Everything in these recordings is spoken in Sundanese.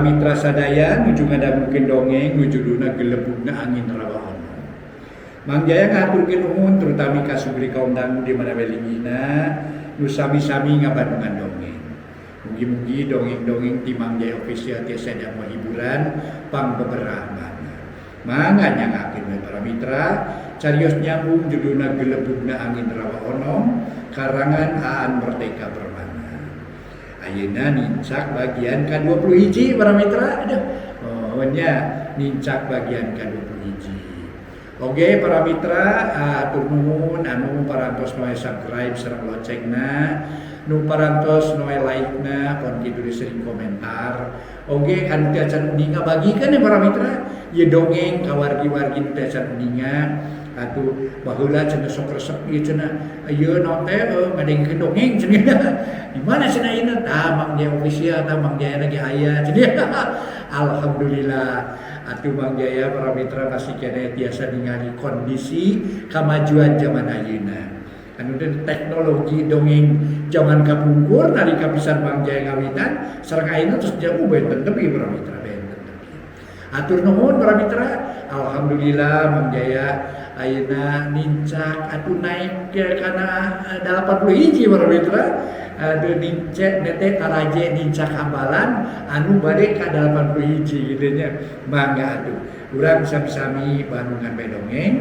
mitra sadaya nuju ngadangkeun dongeng nu judulna Gelebugna Angin Rawa Ono. Mang Jaya ngaturkeun nuhun terutami ka sugri kaum dangu di mana welingina nu sami-sami ngabandungan dongeng. Mugi-mugi dongeng-dongeng ti Mang Jaya official tiasa damel hiburan pangbeberahmana. Mangga nyangakeun we para mitra carios nyambung judulna Gelebugna Angin Rawa Ono karangan Aan Merdeka Permana. Ayeuna nincak bagian ke-21 para mitra. Oh nya nincak bagian ke-21. Oke para mitra, atur nuhun anu parantos noe subscribe sareng loncengna, nu parantos noe like-na, pon kitu sering komentar. Oke anu teu acan uninga bagikeun ya para mitra, ieu dongeng ka wargi-wargi nu teu acan uninga. Atuh baheula cenah sok resep ieu cenah ieu naon teh ngadengkeun dongeng cenah. Di mana cenah ieu? Mang Jaya official tah Mang Jaya lagi aya cenah. Alhamdulillah. Atuh Mang Jaya para mitra masih kene tiasa ningali kondisi kemajuan zaman ayeuna. Anu teknologi dongeng zaman kapungkur nalika pisan Mang Jaya ngawitan sareng ayeuna terus jauh benten teuing para mitra benten teuing. Atur nuhun para mitra. Alhamdulillah Mang Jaya ayeuna nincak atuh naik ke kana 81 para mitra. Aduh nincak nete taraje nincak hambalan anu bade ka 81 kitu nya. Mangga atuh urang sami-sami bandungan bae dongeng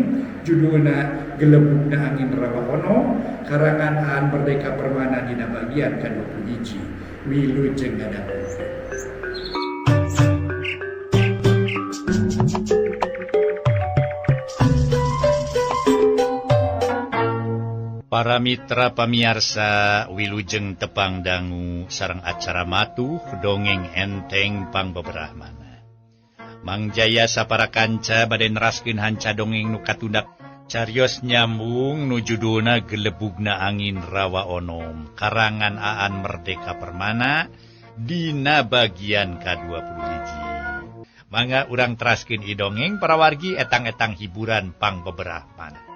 judulna Gelebugna Angin Rawa Ono karangan Aan Merdeka Permana dina bagian ka-21. Wilujeng ngadaku. Para mitra pamiarsa wilujeng tepang dangu sareng acara matuh dongeng enteng pangbeberahmana. Mang Jaya sapara kanca bade neraskeun hanca dongeng nu katundak carios nyambung nu judulna Gelebugna Angin Rawa Ono karangan Aan Merdeka Permana dina bagian ka-21. Mangga urang teraskeun i dongeng para wargi etang-etang hiburan pangbeberahmana.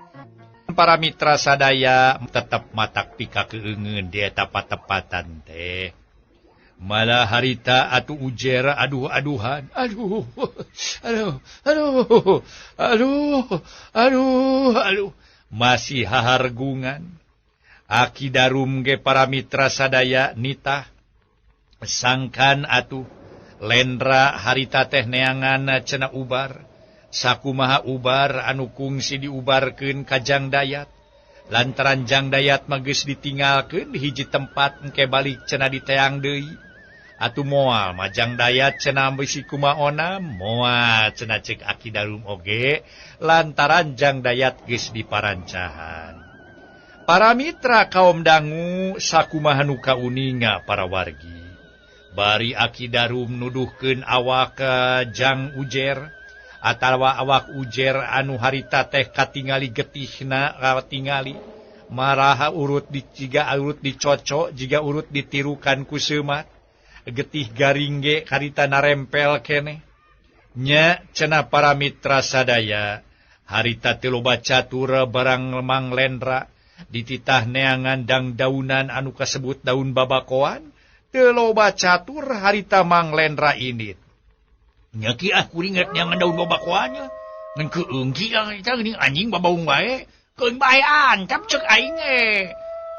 Para mitra sadaya tetap matak pika keungeun di eta patepatan teh. Malah harita atuh ujer aduh-aduhan. Aduh. Masih hahargungan. Aki darum ge para mitra sadaya nitah. Sangkan atuh lendra harita teh neangan cenah ubar. Sakumaha ubar anu kungsi diubarkeun ka Jang Dayat. Lantaran Jang Dayat mah geus ditinggalkeun di hiji tempat engke balik cenah diteang deui. Atuh moal mah Jang Dayat cenah bisi kumaona moal cenah ceuk Aki Darum oge lantaran Jang Dayat geus diparancahan. Para mitra kaum dangu sakumaha nu kauninga para wargi. Bari Aki Darum nuduhkeun awak Jang Ujer atawa awak ujer anu harita teh katingali getihna katingali maraha urut jiga urut dicocok jiga urut ditirukan ku seumat getih garing ge karita narempel kene nya cenah para mitra sadaya harita teu loba catur barang Mang Lendra dititah neangan dang daunan anu kasebut daun babakoan teu loba catur harita Mang Lendra ini. Nyaki kuring yang daun babakoannya ngan keungki kita geuning anjing babaung bae keun bae antap ceuk aing ge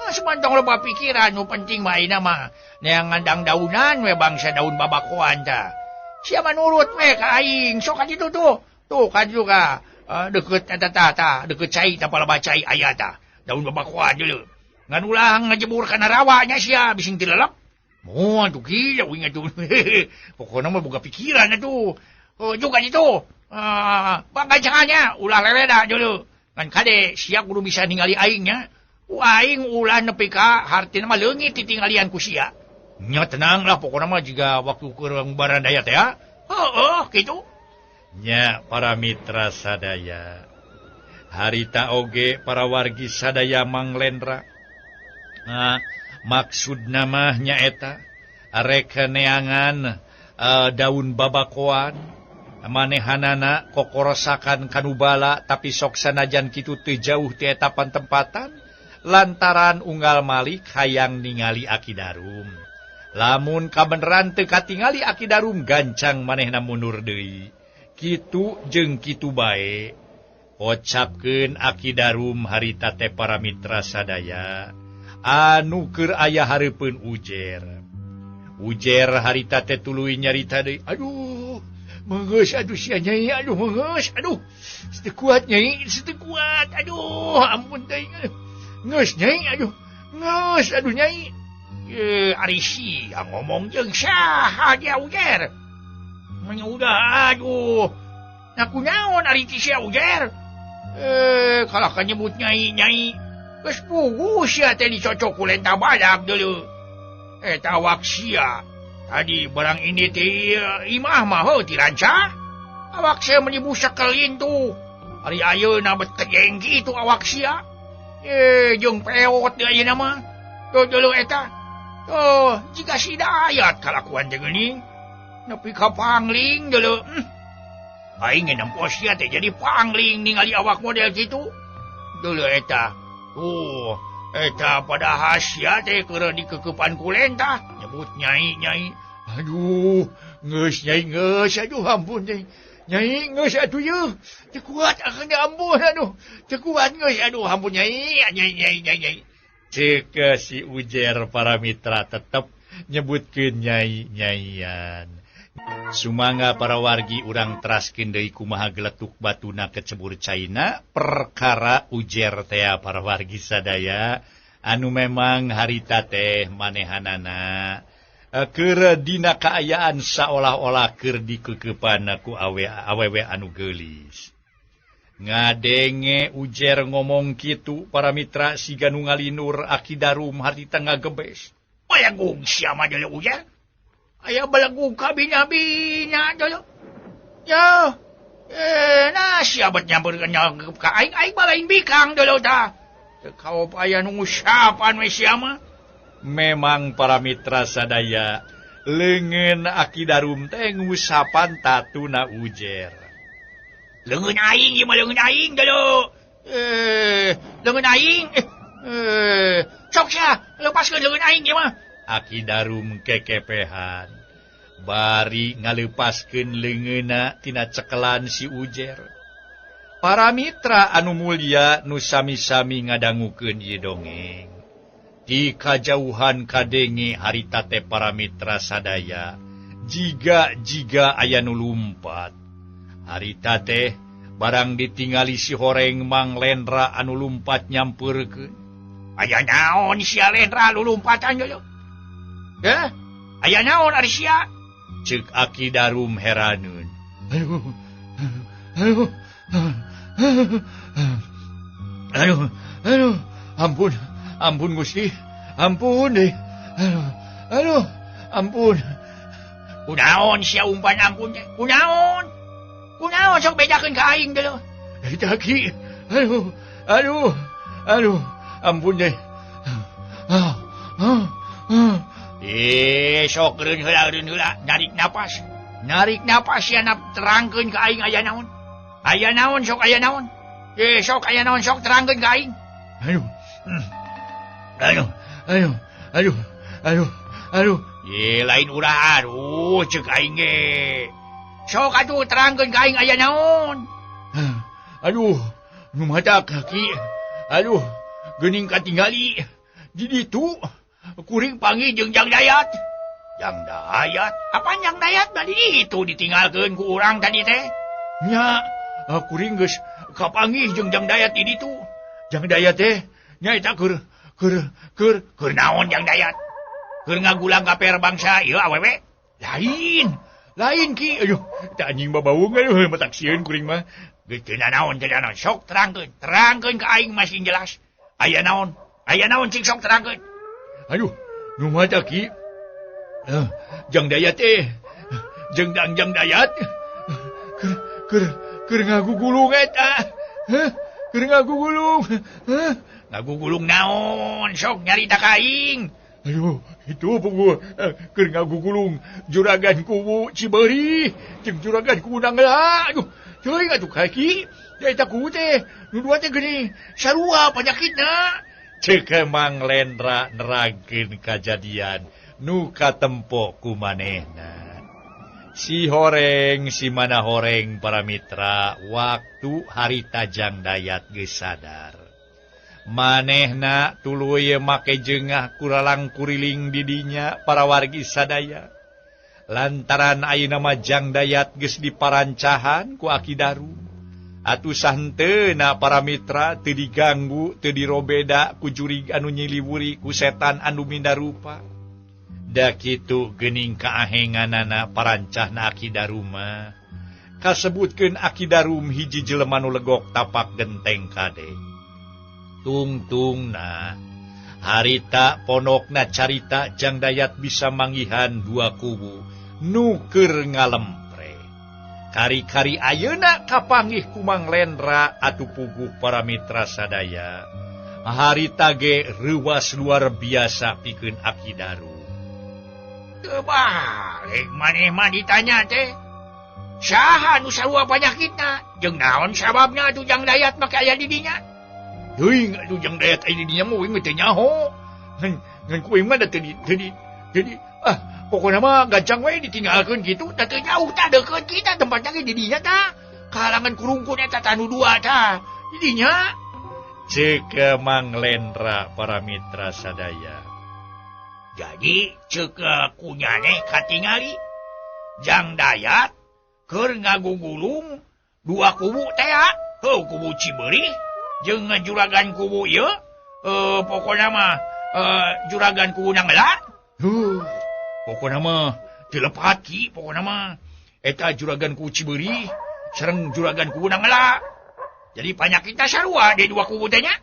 semantong loba pikiran nu penting mah ayeuna mah neangan dang daunan we bangsa daun babakoan tah sia manurut we ka aing sok ka ditu tuh ka juga deukeut eta tah deukeut cai tah pala bacai aya tah daun babakoan deuleu ngan ulah ngajebur kana rawa nya sia bising teu lelep. Moal tuh gila wingat tuh. Pokoknya mah boga pikiran atuh. Juga itu. Banggacangannya ulah leleda dulu. Kan kade sia kudu bisa ningali aing nya. Aing ulah nepi ka hartina mah leungit titinggalian ku sia. Nya tenang lah pokoknya mah jiga waktu kurang barang daya teh ya. Heeh kitu. Nya para mitra sadaya. Harita oge para wargi sadaya Mang Lendra. Maksud nama nyaeta arek neangan daun babakoan manehanana kokorosakan kanubala tapi sok sanajan kitu teu jauh ti eta tempatan lantaran unggal Malik hayang ningali Aki Darum Lamun kabeneran teu katingali Aki Darum gancang manehna mundur deui. Kitu jeung kitu bae. Ocapkeun Aki Darum harita teh para mitra sadaya anu keur aya hareupeun Ujer. Ujer harita teh tuluy nyarita deui. Aduh, meungeus aduh sia Nyai, aduh meungeus, aduh. Teu kuat Nyai, teu kuat. Aduh, ampun teh. Geus Nyai, aduh. Geus aduh Nyai. Ari sia ngomong jeung saha dia Ujer. Udah, aduh. Naku naon ari ti sia Ujer. Kalau kan nyebut Nyai. Geus puguh sia teh dicocok ku lenta badak deuleu. Tawak sia. Tadi barang ini teh imah mah heuh ti ranca. Awak sia menibusak kelin tuh. Ari ayeuna bet kejeng kitu awak sia. Jeung peot deui ayeuna mah. Tuh deuleu eta. Oh, jika si dayat kalakuan teh geuning. Nepi ka pangling deuleu. Aing nempo sia teh jadi pangling ningali awak model kitu. Deuleu eta. Tuh, eta pada hasia teh keur dikekepan ku lentah nyebut Nyai. Aduh, geus Nyai geus, aduh ampun Nyai. Nyai geus atuh yeuh. Teu kuat akan ampun aduh. Teu kuat geus aduh ampun Nyai. Cek si Ujer para mitra tetep nyebutkeun Nyai-nyaian. Sumangga para wargi urang teraskeun deui kumaha geletuk batuna kecebur caina perkara Ujer teh para wargi sadaya anu memang harita teh manehanana keur dina kaayaan saolah-olah keur dikekepan ku awewe anu geulis. Ngadenge Ujer ngomong kitu para mitra siga nu ngalinur Aki Darum harita ngagebes. Balagug sia mah deuleu Ujer. Aya balagug ka bina-bina deuleu. Ya. Nah sia bet nyampeurkeun ka aing balain bikang deuleu tah. Teu kaop aya nu ngusapan we sia mah. Memang para mitra sadaya leungeun Aki Darum teh ngusapan tatuna Ujer. Leungeun aing ieu mah leungeun aing deuleu. Leungeun aing. Sok sia, lepaskeun leungeun aing ieu mah. Aki Darum kekepehan. Bari ngaleupaskeun leungeunna tina cekelan si Ujer. Para mitra anu mulia nu sami-sami ngadangukeun ieu dongeng. Di kajauhan kadenge harita teh para mitra sadaya jiga aya nu lumpat. Harita teh barang ditingali si horeng Mang Lendra anu lumpat nyampeurkeun. Aya naon sia Lendra anu lumpatan yo? Aya naon ari sia? Ceuk Aki Darum heraneun. Aduh, ampun Gusti, ampun deh. Aduh, ampun. Kunaon sia umpan ampun teh? Kunaon sok bedakeun ka aing deuleu. Eta Ki. Aduh, ampun deh. Sok reun heula, narik napas sia terangkeun ka aing aya naon. Aya naon sok aya naon. Sok aya naon sok terangkeun ka aing. Aduh. Lain urang, ceuk aing ge. Sok atuh terangkeun ka aing aya naon. Aduh, nu matak Ki. Aduh, geuning katingali. Di ditu kuring panggih jeung Jang Dayat. Jang Dayat? Apaan Jang Dayat? Bari ditu ditinggalkeun ku urang tadi teh. Nya, kuring geus kapanggih jeung Jang Dayat di ditu. Jang Dayat teh nya eta keur naon Jang Dayat? Keur ngagulang kaper bangsa ieu awewe? Lain Ki. Aduh, teh anjing babaung aduh matak sieun kuring mah. Geus teu naon. Sok terangkeun ka aing masih jelas. Aya naon cing sok terangkeun. Aduh, nu matak Ki. Jang Dayat teh. Jang Dayat. Keur ngagugulung eta. Keur ngagugulung. Ngagugulung naon? Sok nyarita ka aing. Aduh, itu pungu keur ngagugulung juragan kubu Cibeuri jeung juragan kubu Nangla. Aduh, teuing atuh kaki. Ya eta kubu teh nu dua teh geuning sarua panyakitna. Cek Mang Lendra nerangkeun kajadian nu katempo ku manehna. Si horeng si mana horeng para mitra waktu harita Jang Dayat geus sadar. Manehna tuluy make jengah kuralang kuriling didinya para wargi sadaya. Lantaran ayeuna mah Jang Dayat geus diparancahan ku Aki Darum. Atuh santeuna para mitra teu diganggu, teu dirobeda ku jurig anu nyiliwuri ku setan anu minda rupa. Da kitu geuning kaahenganana parancahna Aki Darum mah kasebutkeun Aki Darum hiji jelema nu legok tapak genteng kade. Tungtungna harita ponokna carita Jang Dayat bisa manggihan dua kubu nu keur ngalem. Kari-kari ayeuna kapanggih ku Mang Lendra atuh puguh para mitra sadaya. Harita ge reuwas luar biasa pikeun Aki Darum. Teu balik maneh mah ditanya teh. Saha nu sarua panyakitna? Jeung naon sababna atuh Jang Dayat make aya di dinya? Heuing atuh Jang Dayat aya di dinya mah uing teh nyaho. Ngan kuing mah da teu pokoknya mah gancang we ditinggalkeun kitu, Da teu jauh tah deukeut kita tempatnya ge di dinya tah. Kalangan kurungkun eta tanu dua tah. Di dinya. Cek Mang Lendra para mitra sadaya. Jadi ceuk kunyane katingali Jang Dayat keur ngagugulung dua kubu teh kubu Cibeurih jeung juragan kubu ieu pokona mah juragan kubu Nangla. Pokona mah teu lepat ki, pokona mah eta juragan kubu Cibeurih sareng juragan kubu Nangla. Jadi panyakitna sarua di dua kubu teh nya.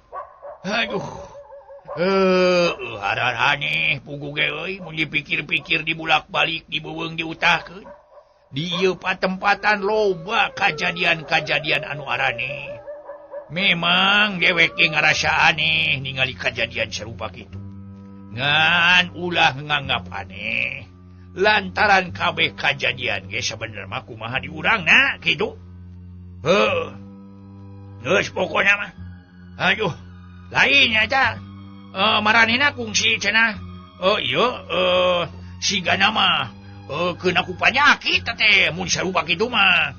Aduh. Hararane pugu ge euy mun dipikir-pikir dibulak-balik dibeuweung diutahkeun. Di ieu patempatan loba kajadian-kajadian anu arane. Memang dewek ge ngarasa aneh ningali kajadian sarupa kitu. Ngan ulah nganggap aneh. Lantaran kabeh kajadian ge sabenerna mah kumaha di urangna kitu. Geus pokona mah. Aduh, lain aja. Maranehna kungsi cenah. Sigana mah keuna ku panyakit teh mun sarupa kitu mah.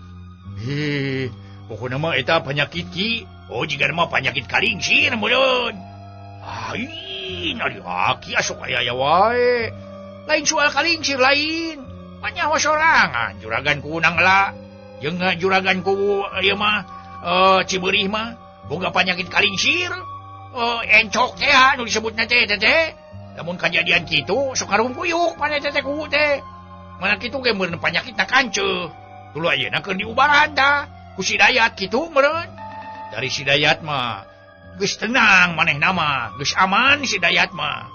Pokona mah eta penyakit ki. Jiga mah penyakit kalingsir meureun. Nari aki asok aya wae. Lain soal kalingsir lain. Panyaho sorangan juragan ku Nangla jeung juragan ku ieu mah Cibeurih mah boga penyakit kalingsir. Encok teh anu disebutna teh. Lamun kajadian kitu sok ngarumpuyuk paneh teh kubu teh. Mana kitu ge meureun panyakitna kanceuh. Tuluy ayeuna keur diubaran tah ku si Dayat kitu meureun. Dari si Dayat mah geus tenang manehna mah, geus aman si Dayat mah.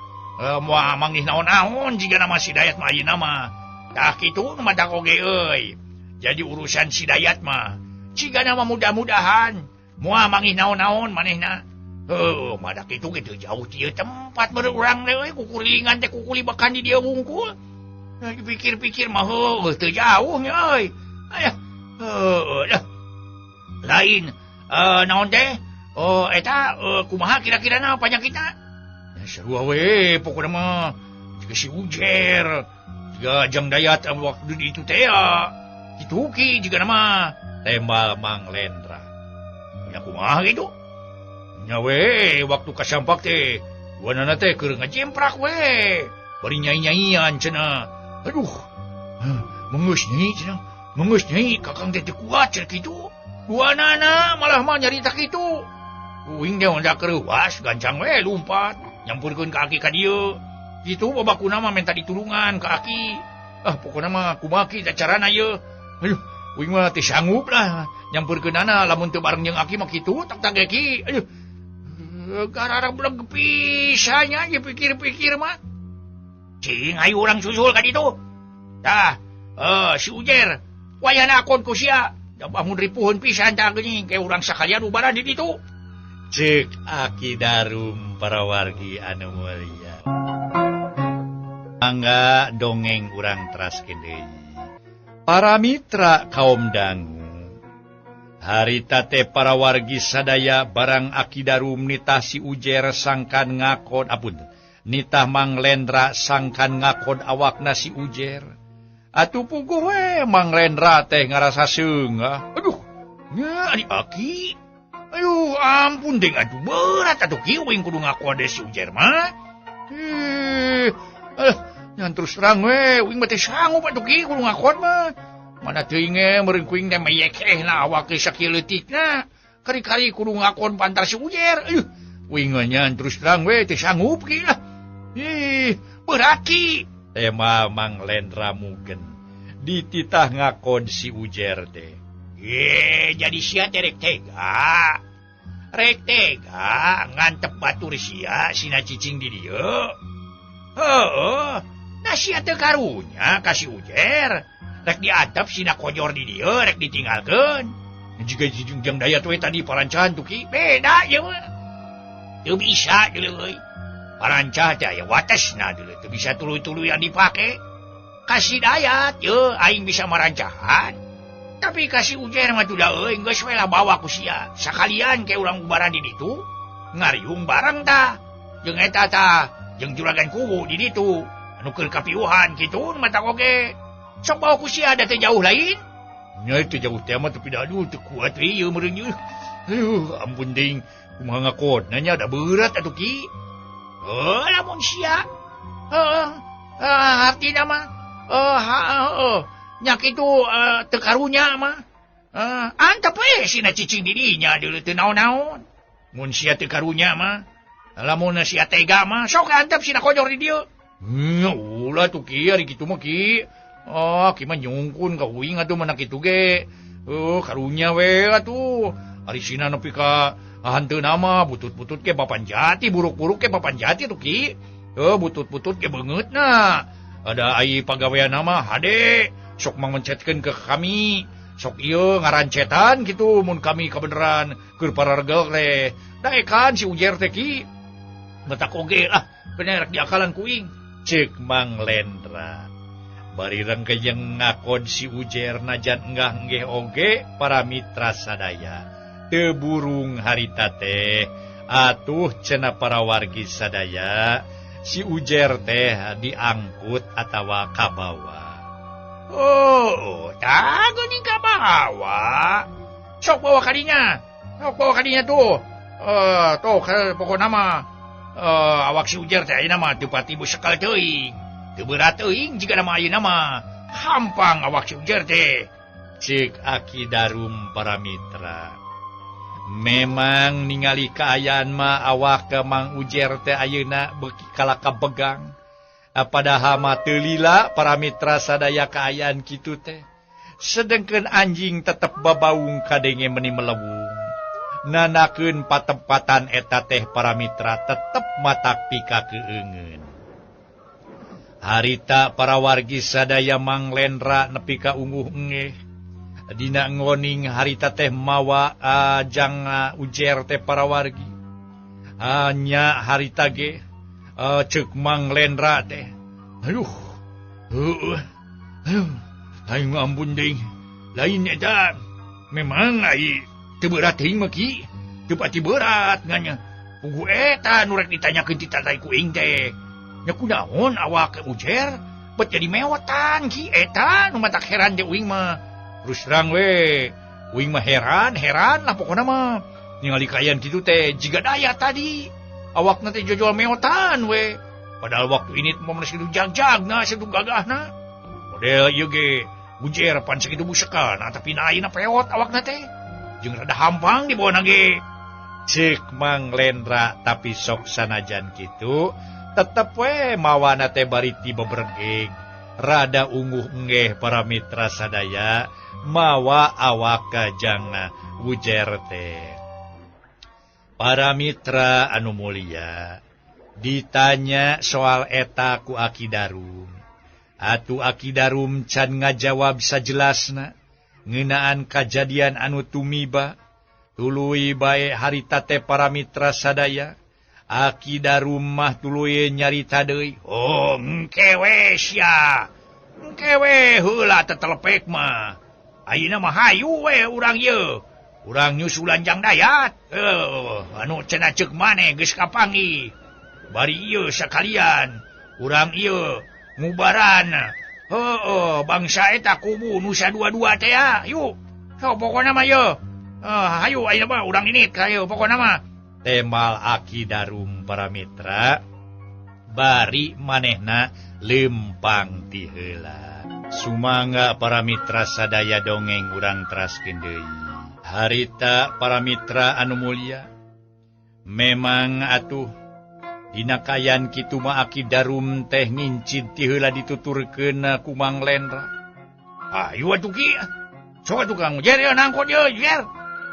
Moal manggih naon-naon jiga nama si Dayat mah ayeuna mah. Tah kitu nu madak oge euy. Jadi urusan si Dayat mah jiga nama mudah-mudahan moal manggih naon-naon manehna. Madak kitu ge teu jauh ti tempat meureun urang teh euy kukurilingan teh kukulibakan di dieu wungkul. Dipikir-pikir mah teu jauh nya euy. Aya. Lain naon teh? Eta kumaha kira-kira na panyakitna? Sarua we pokona mah jiga si Ujer, jiga Jang Dayat waktu di itu teh kitu ki jiga nama tembal Mang Lendra. Ya kumaha kitu? Nya we waktu kasampak teh duanana teh keur ngajemprak we. Bari nyai-nyaian cenah. Aduh. Mengeus nyai cenah. Mengeus nyai kakang teh teu kuat cenah kitu. Duanana malah mah nyarita kitu. Uing dia hendak kereuas gancang we lumpat nyampurkeun ka Aki ka dieu. Kitu babakuna mah minta ditulungan ka Aki. Pokona mah kumaha ki carana ieu. Aduh, uing mah teu sanggup lah nyampurkeunana lamun teu bareng jeung Aki mah kitu tak tage ki. Aduh. Garara beleg pisahnya dipikir-pikir mah. Cing ayo urang susul ka ditu. Tah, si Ujer wayahna akon ku sia. Da bangun ripuhun pisan tah geuning ke urang sakalian ubaran di ditu. Cek Aki Darum para wargi anu mulia. Mangga dongeng urang teraskeun deui. Para mitra kaum dangu. Harita teh para wargi sadaya barang akidarum nitah si Ujer sangkan ngakod nitah Mang Lendra sangkan ngakod awakna si Ujer. Atuh puguh Mang Lendra teh ngarasa seungah. Aduh, nya ari aki. Aduh, ampun deng atuh berat atuh kieu wing kudu ngakode si Ujer mah. Nyan terus terang wing mah teh sanggup atuh kieu kudu ngakod mah. Mana teuing meureun kuing teh mayekehna awak geus sakieu leutikna. Kari-kari kudu ngakon pantar si Ujer. Wing nyan terus terang teh sanggup kieu lah. Berat ki. Tema Mang Lendra mugen. Dititah ngakon si Ujer teh. Jadi sia teh rek tega. Rek tega ngantep batur sia sina cicing di dieu. Heeh. Nah sia teu karunya ka si Ujer. Rek diadap sina kojor di dieu rek ditinggalkeun. Jiga jujung daya tuh tadi parancahan tuh ki beda ye mah. Teu bisa deuleu euy. Parancah teh aya watesna deuleu teu bisa tuluy-tuluy yang dipake. Kasih dayat ye aing bisa marancahan. Tapi kasih Ujer mah tuh da euy geus we lah bawa ku sia. Sakalian ke urang bubaran di ditu ngariung bareng tah. Jeung eta tah jeung juragan kuwu di ditu anu keur kapiuhan kitu mata oge. Sok bawa ku sia da teh jauh lain. Nya teh jauh teh mah tapi da aduh teu kuat ieu meureun ieu. Ampun ding kumaha ngakodna nya da berat atuh ki. Lamun sia. Artina mah nya kitu teu karunya mah. Antep sina cicing di dinya deuleu teu naon-naon. Mun sia teu karunya mah, lamun sia tega mah sok antep sina kojor di dieu. Ulah tuh ki ari kitu mah ki. Ki mah nyungkun ka uing atuh mana kitu ge. Karunya we atuh. Ari sina nepi ka hanteuna mah butut-butut ke papanjati, buruk-buruk ke papanjati tuh ki. Butut-butut ke beungeutna. Ada ai pagaweanna mah hade sok mangoncetkeun ke kami. Sok ieu ngarancetan gitu mun kami kabeneran keur parargel teh. Daekan si Ujer teh ki. Batak oge lah bener diakalan kuing. Ceuk Mang Lendra. Bari rengkejeng ngakon si Ujer najan enggah oge para mitra sadaya. Teu burung harita teh atuh cenah para wargi sadaya si Ujer teh diangkut atawa kabawa. Tah geuning kabawa. Sok bawa kadinya. Sok bawa kadinya tuh. Tuh pokona mah awak si Ujer teh ayeuna mah teu pati besekal teuing. Teu berat teuing jiga nama ayeuna mah. Hampang awak si Ujer teh. Ceuk Aki Darum para mitra. Memang ningali kaayaan mah awak ke Mang Ujer teh ayeuna beuki kalaka begang. Padahal mah teu lila para mitra sadaya kaayaan kitu teh. Sedengkeun anjing tetep babaung kadenge meuni melewung. Nanakeun patempatan eta teh para mitra tetep matak pika keueungeun. Harita para wargi sadaya Mang Lendra nepi ka unguh engeh. Dina ngoning harita teh mawa ajang Ujer teh para wargi. Nya harita ge ceuk Mang Lendra teh. Aduh. Aing ampun deing. Lain eta memang ai teu berat teuing mah ki. Teu pati berat nganya. Pugu eta nu rek ditanyakeun ti tatay kuing teh. Nya kunaon awak Ujer bet jadi mewotan ki eta nu matak heran teh uing mah. Terus terang uing mah heran lah pokona mah. Ningali kayan kitu teh jiga daya tadi. Awakna teh jojol meotan Padahal waktu ini mah menes kitu jag-jagna satung gagahna. Model ieu ge Ujer pan sakitu busekan tapi ayeuna peot awakna teh. Jeung rada hampang di bawahna ge. Ceuk Mang Lendra tapi sok sanajan kitu tetep mawana teh bari ti bebergeg. Rada unguh engeh para mitra sadaya mawa awak kajang Ujer teh. Para mitra anu mulia ditanya soal eta ku Aki Darum. Atuh Aki Darum can ngajawab sajelasna ngeunaan kajadian anu tumiba. Tuluy bae harita teh para mitra sadaya. Aki Darum mah tuluy nyarita deui. Engke we sia. Engke we heula tetelepek mah. Ayeuna mah hayu we urang ieu. urang nyusulan jang dayat. Anu cenah ceuk maneh geus kapanggih. Bari ieu sakalian urang ieu ngubaran. Bangsa eta kubu nu sadua-dua teh ya. Yuk. So pokona mah yeu. Hayu ayeuna mah urang ini hayu pokona mah. Temal Aki Darum para mitra. Bari manehna lempang ti heula. Sumangga para mitra sadaya dongeng urang teraskeun deui. Harita para mitra anu mulia. Memang atuh dina kayan kitu mah Aki Darum teh ngincid ti heula dituturkeun ku Mang Lendra. Ayo atuh ki. Sok atuh Kang Jer ya nangkot ye, Jer.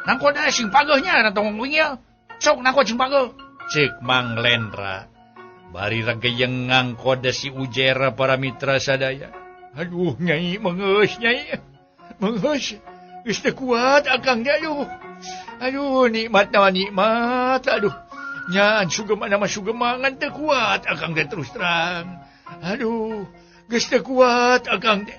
Nangkot da sing pageuhnya tong wing ya. Sok nangkot sing pageuh. Ceuk Mang Lendra. Bari regeyeng ngangkod si Ujer para mitra sadaya. Aduh Nyai mengeus Nyai. Mengeus. Geus teu kuat akang ge aduh. Aduh nikmat naon nikmat. Aduh. Nyan sugema mah sugemangan teu kuat akang teh terus terang. Aduh, geus teu kuat akang teh.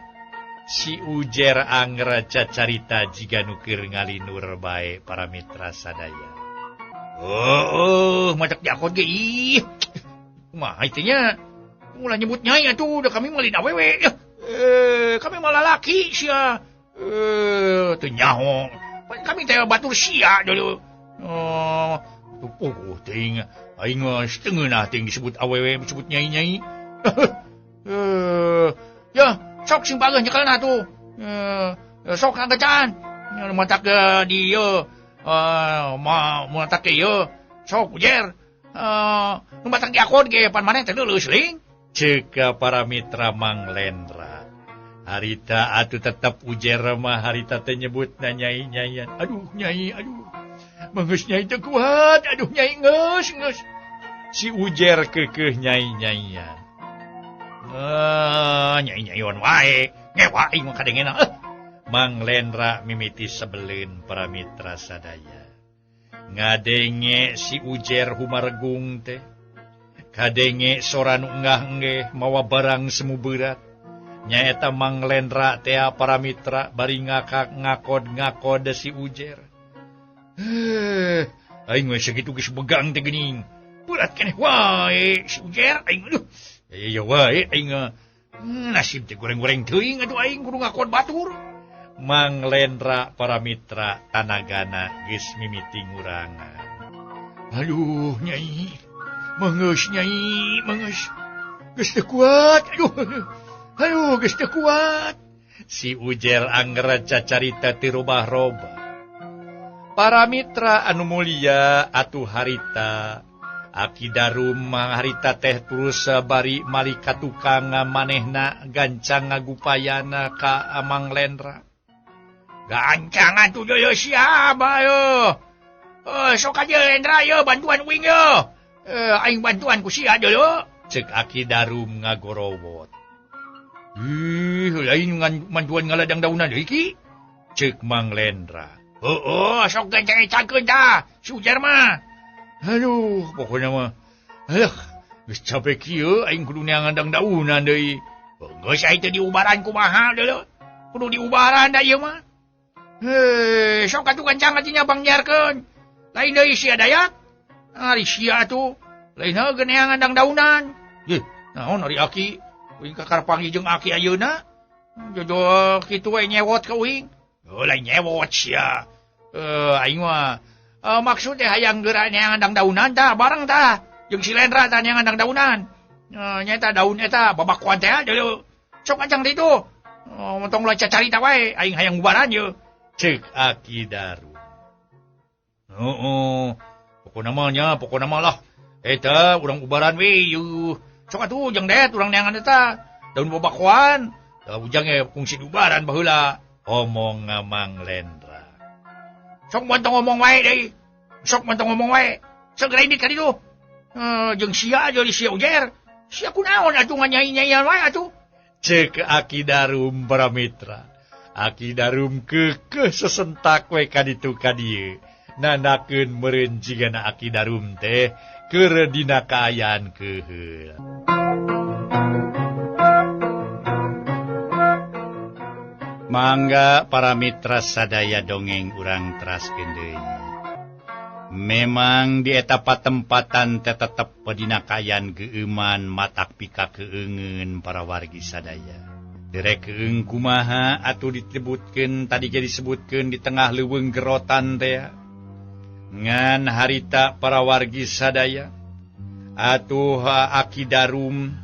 Si Ujer angger cacarita jiga nu keur ngalinur bae para mitra sadaya. Matak diakot ge ih. Kumaha ieu nya? Ulah nyebut Nyai atuh, da kami mah lain awewe. Kami mah lalaki sia. Teu nyaho. Kami teh batur sia dulu. Ting aing mah setengeunah ting disebut awewe disebut Nyai-nyai. Ya, sok sing pageuh nyekelna tuh. Sok ngagecan. Matak di ieu matak ieu. Sok Ujer. Nu matak diakon ge pan maneh teh leuleus ling. Ceuk para mitra Mang Lendra. Harita atuh tetep Ujer mah harita teh nyebutna Nyai-nyaian. Aduh Nyai, aduh. Mengeus Nyai teu kuat, aduh Nyai geus. Si Ujer keukeuh Nyai-nyaian. Nyai-nyaion wae. Ngewa aing mah kadengena. Mang Lendra mimiti sebeleun para mitra sadaya. Ngadenge si Ujer humargung teh. Kadenge sora nu enggah-enggeh mawa barang semu berat. Nyaeta Mang Lendra teh para mitra bari ngakod si Ujer. Aing mah sakitu geus begang teh geuning. Berat keneh wae si Ujer aing aduh. Ya wae aing nasib teh goreng-goreng teuing atuh aing kudu ngakod batur. Mang Lendra para mitra tanagana geus mimiti ngurangan. Aduh Nyai. Mengeus Nyai, mengeus. Geus teu kuat. Aduh geus teu kuat. Si Ujer angger cacarita ti robah-robah. Para mitra anu mulia atuh harita Aki Darum harita teh terus bari malika tukang manehna gancang ngagupayana ka Mang Lendra. Gancang atuh yo siapa yo. Sok aja Lendra yo bantuan wing yo. Aing bantuan ku sia dulu. Ceuk Aki Darum ngagorowot. Aing bantuan ngaladang daunan deui ki. Ceuk Mang Lendra. Sok gancang-gancangkeun dah. Si Ujer mah. Aduh, pokoknya mah. Geus capek kieu aing kudu neangan daunan deui. Geus aya teh diubaran kumaha deuleu. Kudu diubaran da ieu mah. Sok atuh gancang atinya bangyarkeun. Lain deui sia dayat. Ari sia atuh. Lain heuh neangan daunan. Naon ari Aki? Uing kakar panggih jeung Aki ayeuna. Jodoh kitu we nyewot ka uing. Lain nyewot sia. Aing mah maksudnya hayang geura neangan daunan tah bareng tah. Jeung si Lendra tah neangan daunan. Nyaeta daun eta babakuan teh deuleu. Sok ancang ditu. Montong ulah cacarita wae aing hayang bubaran ye. Ceuk Aki Darum. Pokona mah lah. Eta urang ubaran we yeuh. Sok atuh jeung det urang neangan eta daun babakuan. Da ujang fungsi ubaran baheula. Omong Mang Lendra. Sok montong ngomong wae deui. Sok montong ngomong wae. Segera ini ka ditu. Jeung sia jeung sia Ujer. Sia kunaon atuh nganyai-nyaian wae atuh. Ceuk Aki Darum para mitra. Aki Darum keukeuh sesentak we ka ditu ka dieu. Nanakeun meureun jigana Aki Darum teh keur dina kaayaan keuheul. Mangga para mitra sadaya dongeng urang teraskeun deui. Memang di eta patempatan teh tetep pedinakayan geuman matak pika keungeun para wargi sadaya. Derek keung kumaha atuh disebutkeun tadi ge disebutkeun di tengah leuweung gerotan teh. Ngan harita para wargi sadaya atuh Aki Darum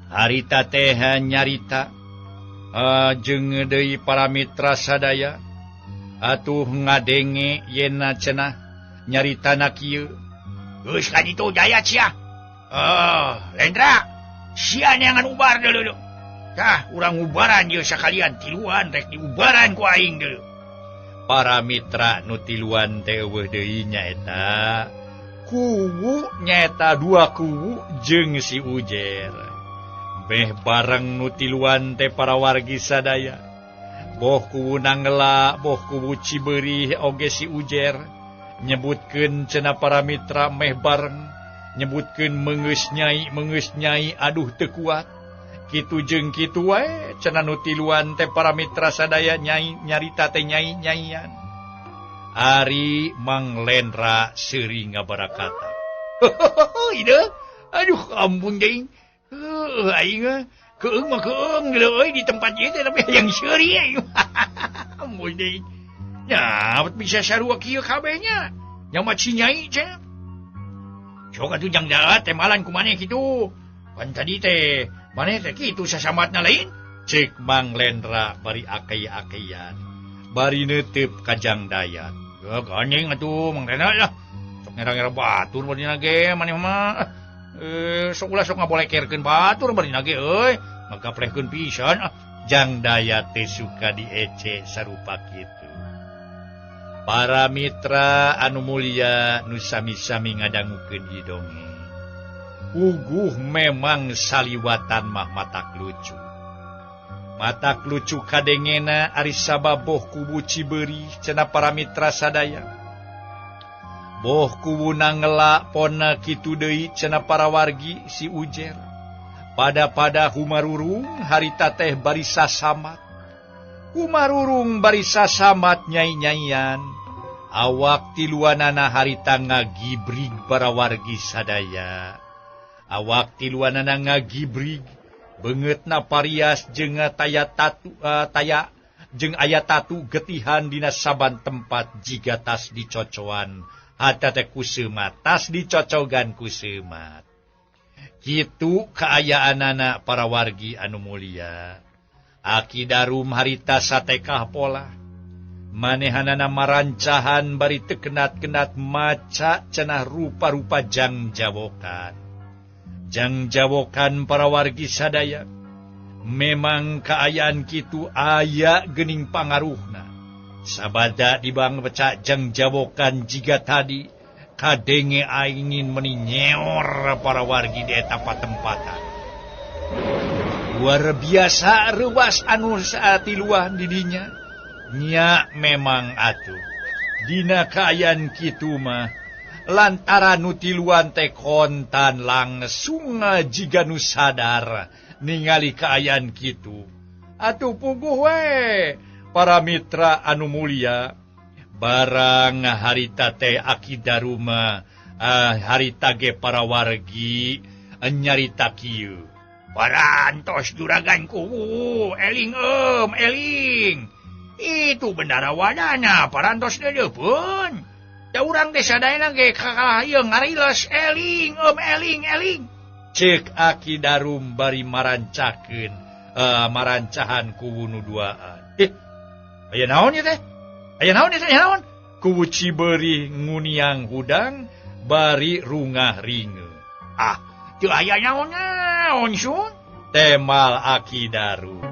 harita teh nyarita jeung deui para mitra sadaya atuh ngadenge yenna cenah nyaritana kieu. Geus ka ditu Dayat sia. Lendra, sia neangan ubar deuleu. Tah, urang ubaran ieu sakalian tiluan rek diubaran ku aing deuleu. Para mitra nu tiluan teh eueuh deui nyaeta kubu nyaeta dua kubu jeung si Ujer. Beh bareng nu tiluan teh para wargi sadaya. Boh kubu Nanggela, boh kubu Cibeurih oge si Ujer. Nyebutkeun cenah para mitra meh bareng. Nyebutkeun meungeus nyai aduh teu kuat. Kitu jeung kitu wae cenah nu tiluan teh para mitra sadaya nyai nyarita teh nyai-nyaian. Ari Mang Lendra seuring ngabarakata. Ida, aduh ampun deing. Aing keung mah keung euy di tempat ieu teh tapi yang seuri aing. Ampun deing. Ya, bisa sarua kieu kabeh nya. Nya mah cinyai cenah. Sok atuh jang daat teh malan ku maneh kitu. Pan tadi teh maneh teh kitu sasambatna lain. Cek Mang Lendra bari akei-akeyan. Bari neuteup ka Jang Dayat. Ya gandeng atuh Mang Lendra lah. Sok ngera-ngera batur bari nage maneh mah. Sok ulah sok ngabolekerkeun batur bari nage euy. Ngagaplehkeun pisan. Jang Dayat teh suka diece sarupa kitu. Para mitra anu mulia nu sami-sami ngadangukeun ieu dongeng. Uguh memang saliwatan mah matak lucu. Matak lucu kadengena ari sababoh kubu Cibeurih cenah para mitra sadaya. Boh kubu Nanggela ponna kitu deui cenah para wargi si Ujer. Pada humarurung harita teh bari sasamat. Humarurung bari sasamat nyai-nyaian. Awak tiluanana harita ngagibrig para wargi sadaya. Awak tiluanana ngagibrig beungeutna parias jeung jeung aya tatu getihan dina saban tempat jiga tas dicocoan. Hata teh kuseumat, tas dicocogan kuseumat. Kitu kaayaanana para wargi anu mulia. Aki Darum harita satekah pola. Manehanana marancahan bari teu kenat-kenat maca cenah rupa-rupa jang jawokan. Jang jawokan para wargi sadaya. Memang kaayaan kitu aya geuning pangaruhna. Sabada dibang beca jang jawokan jiga tadi kadenge aingin meni nyeor para wargi di eta patempatan. Luar biasa reuwas anu saatiluan di dinya. Nya memang atuh. Dina kaayaan kitu mah lantaran nu tiluan teh kontan langsung jiga nu sadar ningali kaayaan kitu. Atuh puguh we. Para mitra anu mulia, barang harita teh Aki Darum harita ge para wargi nyarita kieu. Parantos juragan kubu, eling eling. Itu bendarawanana parantos deuleupeun. Da urang teh sadayana ge kakalahieu ngariles eling eling. Cek Aki Darum bari marancakeun marancahan kubu nu duaan. Aya naon ieu teh? Aya naon? Kubu Cibeurih nguniang hudang bari rungah ringe. Teu aya naon sun? Temal Aki Darum.